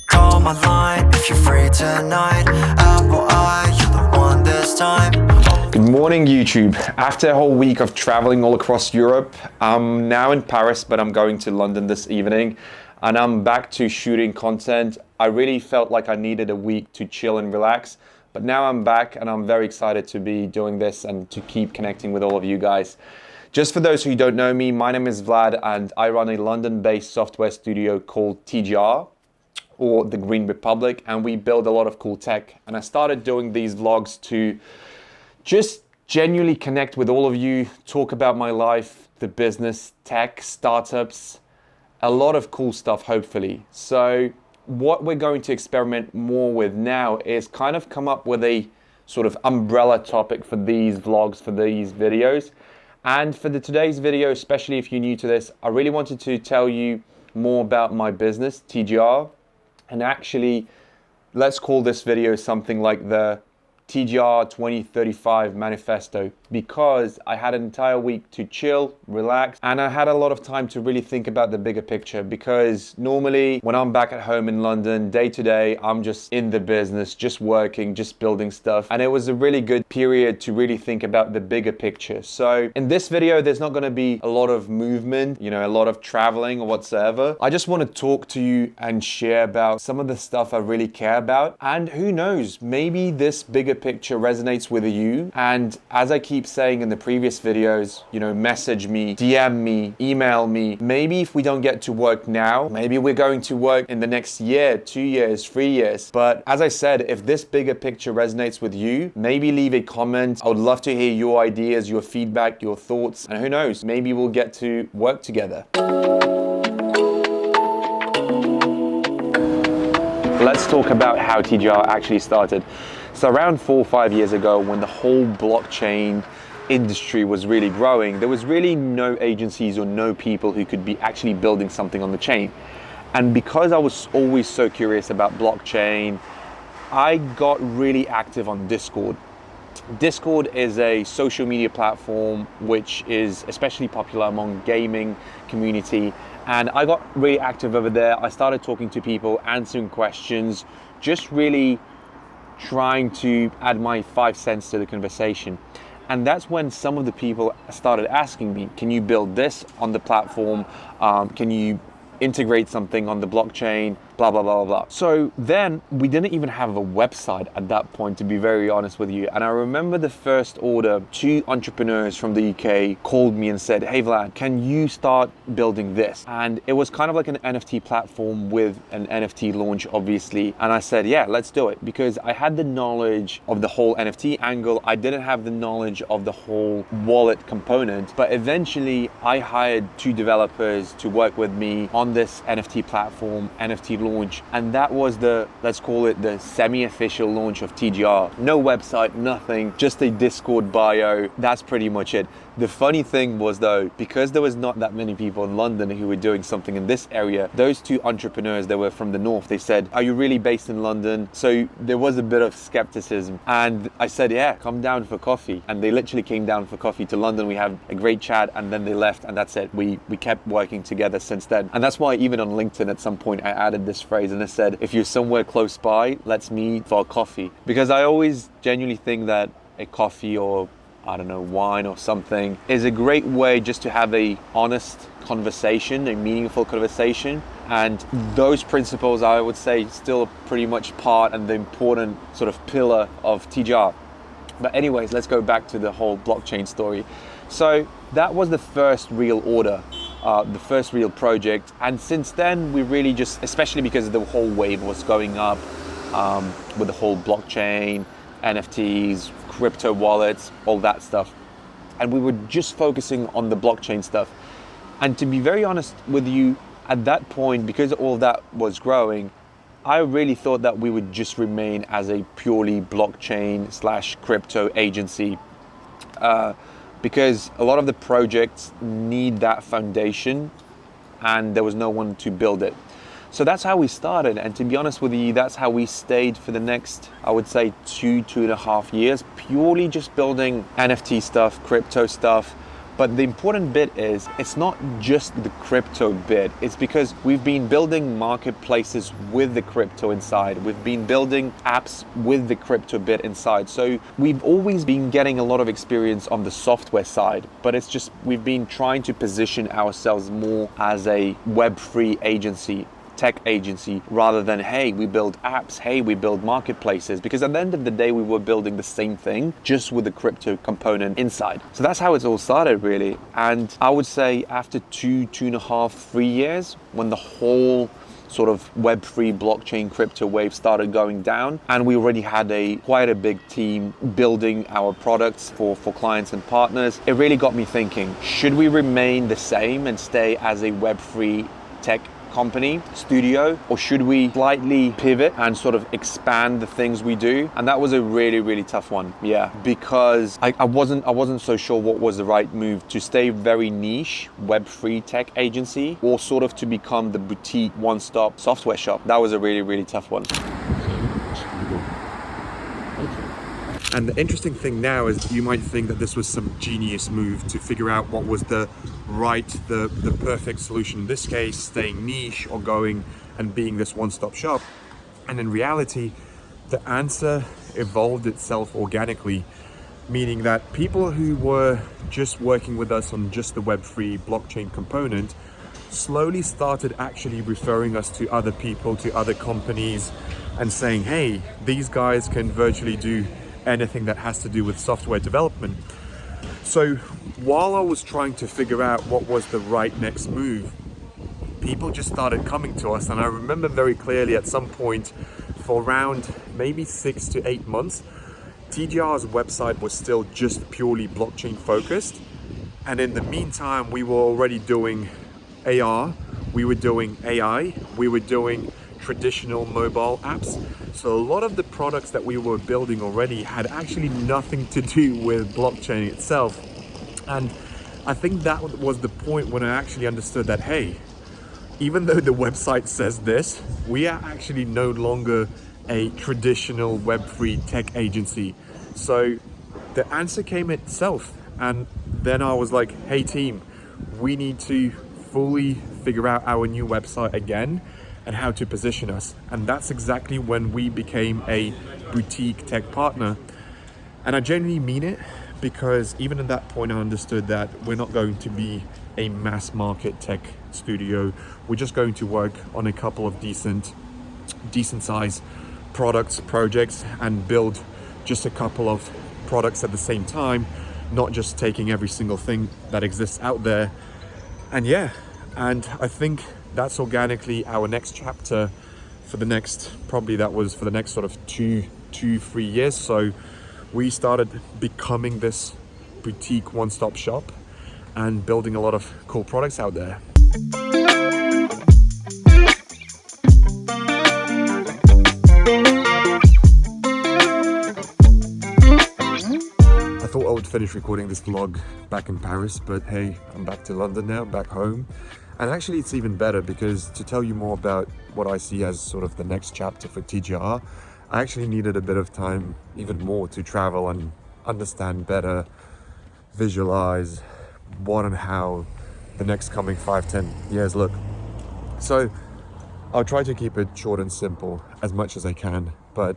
Call my line if you're free tonight. Apple Eye, you're the one this time. Good morning, YouTube. After a whole week of traveling all across Europe, I'm now in Paris, but I'm going to London this evening, and I'm back to shooting content. I really felt like I needed a week to chill and relax, but now I'm back and I'm very excited to be doing this and to keep connecting with all of you guys. Just for those who don't know me, my name is Vlad and I run a London-based software studio called TGR, or the Green Republic, and we build a lot of cool tech. And I started doing these vlogs to just genuinely connect with all of you, talk about my life, the business, tech, startups, a lot of cool stuff, hopefully. So what we're going to experiment more with now is kind of come up with a sort of umbrella topic for these vlogs, for these videos. And for today's video, especially if you're new to this, I really wanted to tell you more about my business, TGR. And actually, let's call this video something like the TGR 2035 manifesto, because I had an entire week to chill, relax, and I had a lot of time to really think about the bigger picture, because normally when I'm back at home in London, day to day, I'm just in the business, just working, just building stuff. And it was a really good period to really think about the bigger picture. So in this video, there's not gonna be a lot of movement, a lot of traveling or whatsoever. I just wanna talk to you and share about some of the stuff I really care about. And who knows, maybe this bigger picture resonates with you. And as I keep saying in the previous videos, message me, DM me, email me. Maybe if we don't get to work now, maybe we're going to work in the next year, 2 years, 3 years. But as I said, if this bigger picture resonates with you, maybe leave a comment. I would love to hear your ideas, your feedback, your thoughts, and who knows, maybe we'll get to work together. Let's talk about how TGR actually started. So around 4 or 5 years ago, when the whole blockchain industry was really growing, there was really no agencies or no people who could be actually building something on the chain. And because I was always so curious about blockchain, I got really active on Discord. Discord is a social media platform which is especially popular among gaming community. And I got really active over there. I started talking to people, answering questions, just really trying to add my 5 cents to the conversation. And that's when some of the people started asking me, can you build this on the platform? Can you integrate something on the blockchain? Blah, blah, blah, blah. So then we didn't even have a website at that point, to be very honest with you. And I remember the first order, 2 entrepreneurs from the UK called me and said, hey Vlad, can you start building this? And it was kind of like an NFT platform with an NFT launch, obviously. And I said, yeah, let's do it. Because I had the knowledge of the whole NFT angle. I didn't have the knowledge of the whole wallet component. But eventually I hired 2 developers to work with me on this NFT platform, NFT launch, and that was the, let's call it the semi-official launch of TGR. No website, nothing, just a Discord bio. That's pretty much it. The funny thing was though, because there was not that many people in London who were doing something in this area, those 2 entrepreneurs that were from the north, they said, are you really based in London? So there was a bit of skepticism. And I said, yeah, come down for coffee. And they literally came down for coffee to London. We had a great chat and then they left, and that's it. We kept working together since then. And that's why even on LinkedIn at some point I added this phrase and I said, if you're somewhere close by, let's meet for a coffee. Because I always genuinely think that a coffee or I don't know, wine or something is a great way just to have a honest conversation, a meaningful conversation. And those principles, I would say, still are pretty much part and the important sort of pillar of TGR. But anyways, let's go back to the whole blockchain story. So that was the first real order, the first real project. And since then, we really just, especially because the whole wave was going up with the whole blockchain, NFTs, crypto wallets, all that stuff. And we were just focusing on the blockchain stuff. And to be very honest with you, at that point, because all that was growing, I really thought that we would just remain as a purely blockchain / crypto agency. Because a lot of the projects need that foundation and there was no one to build it. So that's how we started, and to be honest with you, that's how we stayed for the next, I would say, 2.5 years, purely just building NFT stuff, crypto stuff, But the important bit is it's not just the crypto bit. It's because we've been building marketplaces with the crypto inside. We've been building apps with the crypto bit inside. So we've always been getting a lot of experience on the software side, but it's just we've been trying to position ourselves more as a Web3 agency, tech agency, rather than, hey, we build apps, hey, we build marketplaces, because at the end of the day we were building the same thing just with the crypto component inside. So that's how it's all started, really. And I would say after 2.5, 3 years, when the whole sort of Web3 blockchain crypto wave started going down, and we already had quite a big team building our products for clients and partners, it really got me thinking, should we remain the same and stay as a Web3 tech company, studio, or should we slightly pivot and sort of expand the things we do? And that was a really, really tough one. Yeah, because I wasn't so sure what was the right move, to stay very niche Web3 tech agency, or sort of to become the boutique one-stop software shop. That was a really, really tough one. And the interesting thing now is you might think that this was some genius move to figure out what was the perfect solution. In this case, staying niche or going and being this one-stop shop. And in reality, the answer evolved itself organically, meaning that people who were just working with us on just the Web3 blockchain component slowly started actually referring us to other people, to other companies, and saying, hey, these guys can virtually do anything that has to do with software development. So while I was trying to figure out what was the right next move, people just started coming to us. And I remember very clearly at some point, for around maybe 6 to 8 months, TGR's website was still just purely blockchain focused. And in the meantime, we were already doing AR, we were doing AI, we were doing traditional mobile apps. So a lot of the products that we were building already had actually nothing to do with blockchain itself. And I think that was the point when I actually understood that, hey, even though the website says this, we are actually no longer a traditional Web3 tech agency. So the answer came itself. And then I was like, hey team, we need to fully figure out our new website again and how to position us. And that's exactly when we became a boutique tech partner. And I genuinely mean it, because even at that point I understood that we're not going to be a mass market tech studio. We're just going to work on a couple of decent size projects and build just a couple of products at the same time, not just taking every single thing that exists out there. And yeah, and I think that's organically our next chapter for the next, probably that was for the next sort of 3 years. So we started becoming this boutique one-stop shop and building a lot of cool products out there. I thought I would finish recording this vlog back in Paris, but hey, I'm back to London now, back home. And actually it's even better, because to tell you more about what I see as sort of the next chapter for TGR, I actually needed a bit of time, even more, to travel and understand better, visualize what and how the next coming 5-10 years look. So I'll try to keep it short and simple as much as I can, but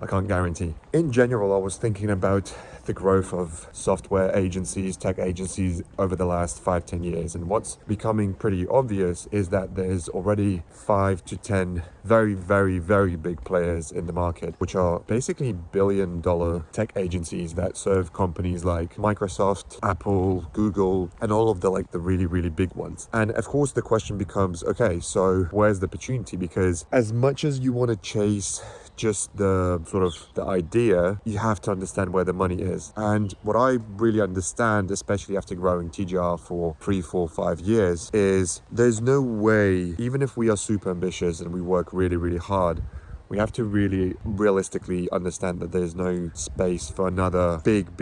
I can't guarantee. In general, I was thinking about the growth of software agencies, tech agencies over the last 5-10 years. And what's becoming pretty obvious is that there's already 5 to 10 very, very, very big players in the market, which are basically billion-dollar tech agencies that serve companies like Microsoft, Apple, Google, and all of the really, really big ones. And of course, the question becomes, okay, so where's the opportunity? Because as much as you want to chase just the sort of the idea, you have to understand where the money is. And what I really understand, especially after growing TGR for 3, 4, 5 years, is there's no way, even if we are super ambitious and we work really, really hard, we have to really realistically understand that there's no space for another big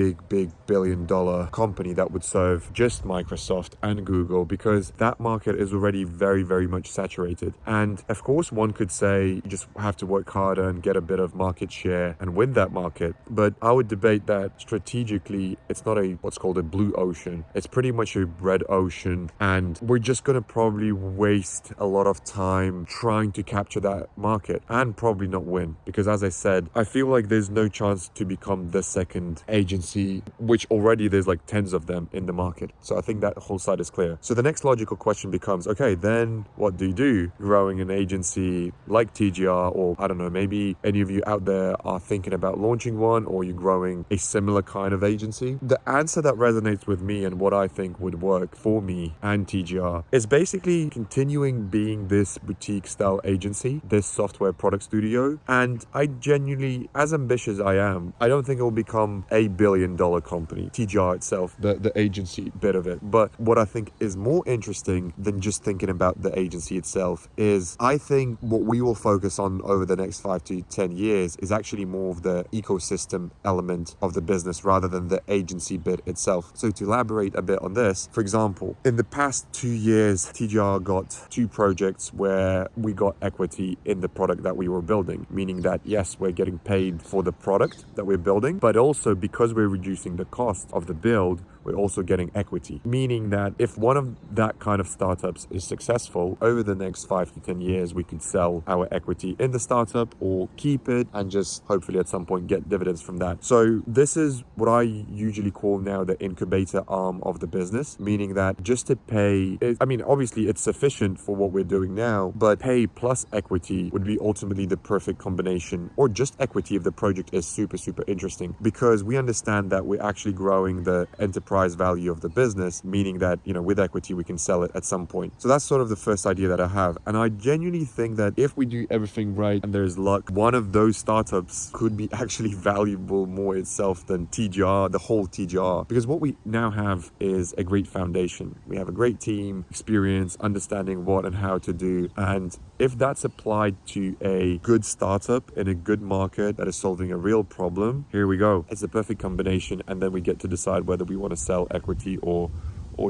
billion-dollar company that would serve just Microsoft and Google, because that market is already very much saturated. And of course, one could say you just have to work harder and get a bit of market share and win that market. But I would debate that strategically, it's not what's called a blue ocean. It's pretty much a red ocean, and we're just going to probably waste a lot of time trying to capture that market and probably not win, because as I said, I feel like there's no chance to become the second agency, which already there's like tens of them in the market. So I think that whole side is clear. So the next logical question becomes, okay, then what do you do growing an agency like TGR? Or I don't know, maybe any of you out there are thinking about launching one, or you're growing a similar kind of agency. The answer that resonates with me and what I think would work for me and TGR is basically continuing being this boutique style agency, this software product studio. And I genuinely, as ambitious as I am, I don't think it will become $1 billion company, TGR itself, the agency bit of it. But what I think is more interesting than just thinking about the agency itself is, I think what we will focus on over the next 5 to 10 years is actually more of the ecosystem element of the business rather than the agency bit itself. So to elaborate a bit on this, for example, in the past 2 years, TGR got 2 projects where we got equity in the product that we were building, meaning that yes, we're getting paid for the product that we're building, but also because we're reducing the cost of the build, we're also getting equity, meaning that if one of that kind of startups is successful, over the next 5 to 10 years, we could sell our equity in the startup or keep it and just hopefully at some point get dividends from that. So this is what I usually call now the incubator arm of the business, meaning that just to pay, I mean, obviously it's sufficient for what we're doing now, but pay plus equity would be ultimately the perfect combination, or just equity if the project is super interesting, because we understand that we're actually growing the enterprise value of the business, meaning that, you know, with equity we can sell it at some point. So that's sort of the first idea that I have, and I genuinely think that if we do everything right and there's luck, one of those startups could be actually valuable more itself than TGR, the whole TGR, because what we now have is a great foundation. We have a great team, experience, understanding what and how to do, and if that's applied to a good startup in a good market that is solving a real problem, here we go. It's the perfect combination, and then we get to decide whether we want to sell equity or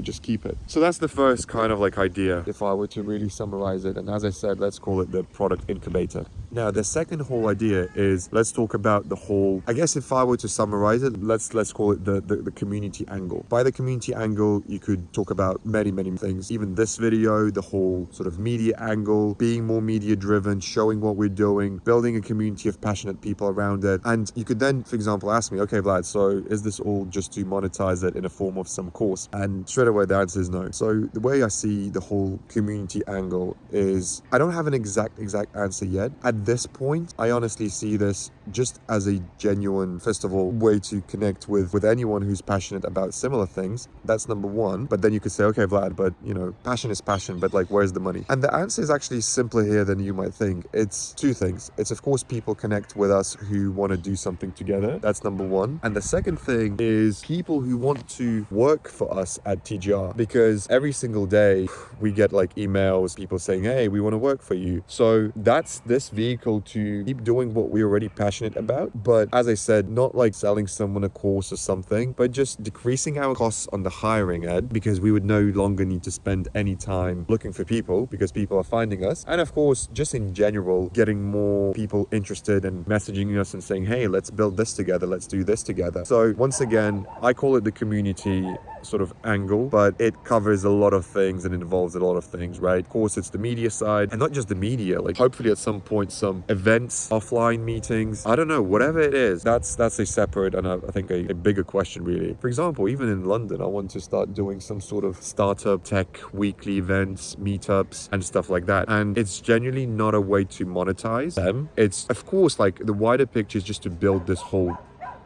just keep it. So that's the first kind of like idea, if I were to really summarize it. And as I said, let's call it the product incubator. Now, the second whole idea is, let's talk about the whole, I guess if I were to summarize it, let's call it the community angle. By the community angle, you could talk about many things. Even this video, the whole sort of media angle, being more media driven, showing what we're doing, building a community of passionate people around it. And you could then, for example, ask me, okay, Vlad, so is this all just to monetize it in a form of some course? And straight away, the answer is no. So the way I see the whole community angle is, I don't have an exact answer yet. At this point, I honestly see this just as a genuine, first of all, way to connect with anyone who's passionate about similar things. That's number one. But then you could say, okay, Vlad, but you know, passion is passion, but like, where's the money? And the answer is actually simpler here than you might think. It's 2 things. It's of course people connect with us who want to do something together. That's number one. And the second thing is people who want to work for us at TGR, because every single day we get like emails, people saying, hey, we want to work for you. So that's this vehicle to keep doing what we're already passionate about. But as I said, not like selling someone a course or something, but just decreasing our costs on the hiring end, because we would no longer need to spend any time looking for people because people are finding us. And of course, just in general, getting more people interested and messaging us and saying, hey, let's build this together, let's do this together. So once again, I call it the community sort of angle, but it covers a lot of things and involves a lot of things, right? Of course, it's the media side, and not just the media, like hopefully at some point some events, offline meetings, I don't know, whatever it is, that's a separate and I think a bigger question really. For example, even in London, I want to start doing some sort of startup tech weekly events, meetups and stuff like that, and it's genuinely not a way to monetize them. It's of course like the wider picture is just to build this whole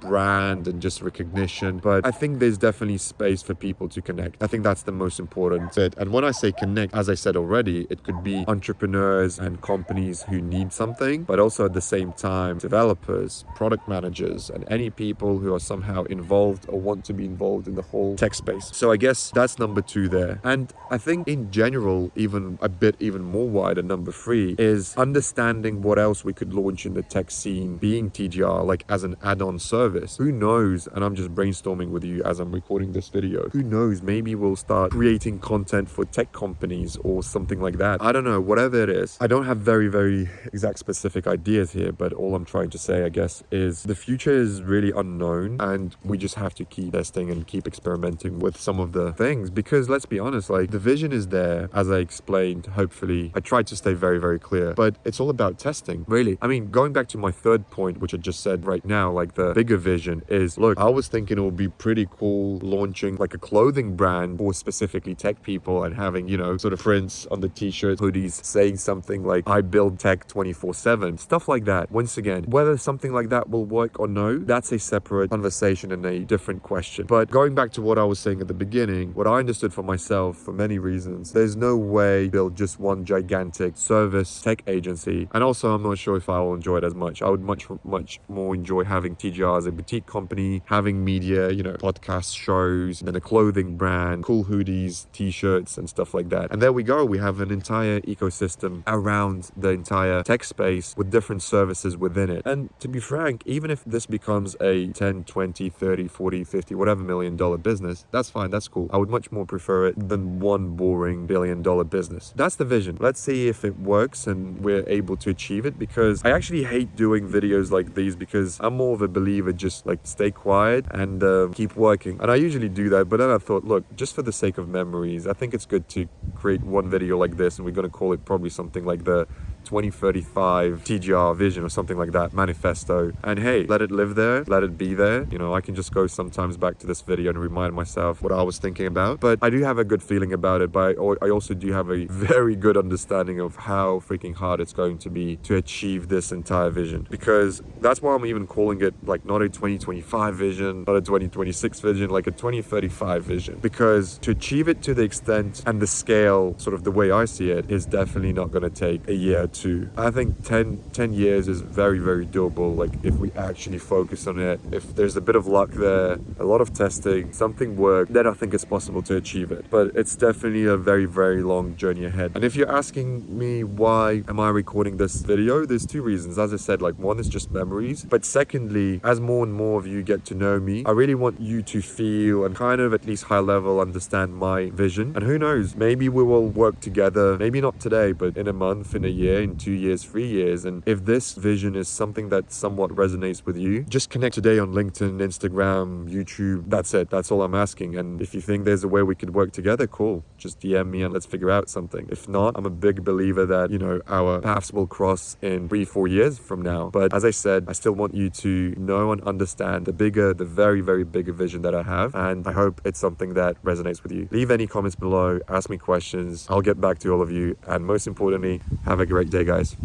brand and just recognition, but I think there's definitely space for people to connect. I think that's the most important bit. And when I say connect, as I said already, it could be entrepreneurs and companies who need something, but also at the same time, developers, product managers, and any people who are somehow involved or want to be involved in the whole tech space. So I guess that's number 2 there. And I think in general, even a bit even more wider, number 3 is understanding what else we could launch in the tech scene, being TGR, like as an add-on service. Who knows? And I'm just brainstorming with you as I'm recording this video. Who knows? Maybe we'll start creating content for tech companies or something like that. I don't know, whatever it is. I don't have very exact specific ideas here, but all I'm trying to say, I guess, is the future is really unknown and we just have to keep testing and keep experimenting with some of the things, because let's be honest, like the vision is there, as I explained. Hopefully I tried to stay very clear, but it's all about testing, really. I mean, going back to my third point, which I just said right now, like the bigger vision is, look, I was thinking it would be pretty cool launching like a clothing brand for specifically tech people and having, you know, sort of prints on the t-shirts, hoodies saying something like I build tech 24/7, stuff like that. Once again, whether something like that will work or no, that's a separate conversation and a different question. But going back to what I was saying at the beginning, what I understood for myself for many reasons, there's no way build just one gigantic service tech agency. And also I'm not sure if I will enjoy it as much. I would much more enjoy having TGR as a boutique company, having media, you know, podcast shows, and then a clothing brand, cool hoodies, t-shirts and stuff like that. And there we go. We have an entire ecosystem around the entire tech space with different services within it. And to be frank, even if this becomes a 10, 20, 30, 40, 50, whatever $1 million business, that's fine. That's cool. I would much more prefer it than one boring $1 billion business. That's the vision. Let's see if it works and we're able to achieve it, because I actually hate doing videos like these because I'm more of a believer, just like stay quiet and keep working. And I usually do that, but then I thought, look, just for the sake of memories, I think it's good to create one video like this, and we're going to call it probably something like the 2035 TGR vision or something like that, manifesto. And hey, let it live there, let it be there. You know, I can just go sometimes back to this video and remind myself what I was thinking about. But I do have a good feeling about it, but I also do have a very good understanding of how freaking hard it's going to be to achieve this entire vision. Because that's why I'm even calling it like not a 2025 vision, not a 2026 vision, like a 2035 vision. Because to achieve it to the extent and the scale, sort of the way I see it, is definitely not going to take a year or two. I think 10 years is very doable. Like if we actually focus on it, if there's a bit of luck there, a lot of testing, something works, then I think it's possible to achieve it. But it's definitely a very long journey ahead. And if you're asking me why am I recording this video, there's 2 reasons. As I said, like one is just memories, but secondly, as more and more of you get to know me, I really want you to feel and kind of at least high level understand my vision. And who knows, maybe we will work together, maybe not today, but in a month, in a year, in 2 years, 3 years. And if this vision is something that somewhat resonates with you, just connect today on LinkedIn, Instagram, YouTube. That's it. That's all I'm asking. And if you think there's a way we could work together, cool. Just DM me and let's figure out something. If not, I'm a big believer that, you know, our paths will cross in 3-4 years from now. But as I said, I still want you to know and understand the very bigger vision that I have. And I hope it's something that resonates with you. Leave any comments below, ask me questions. I'll get back to all of you. And most importantly, have a great day, guys.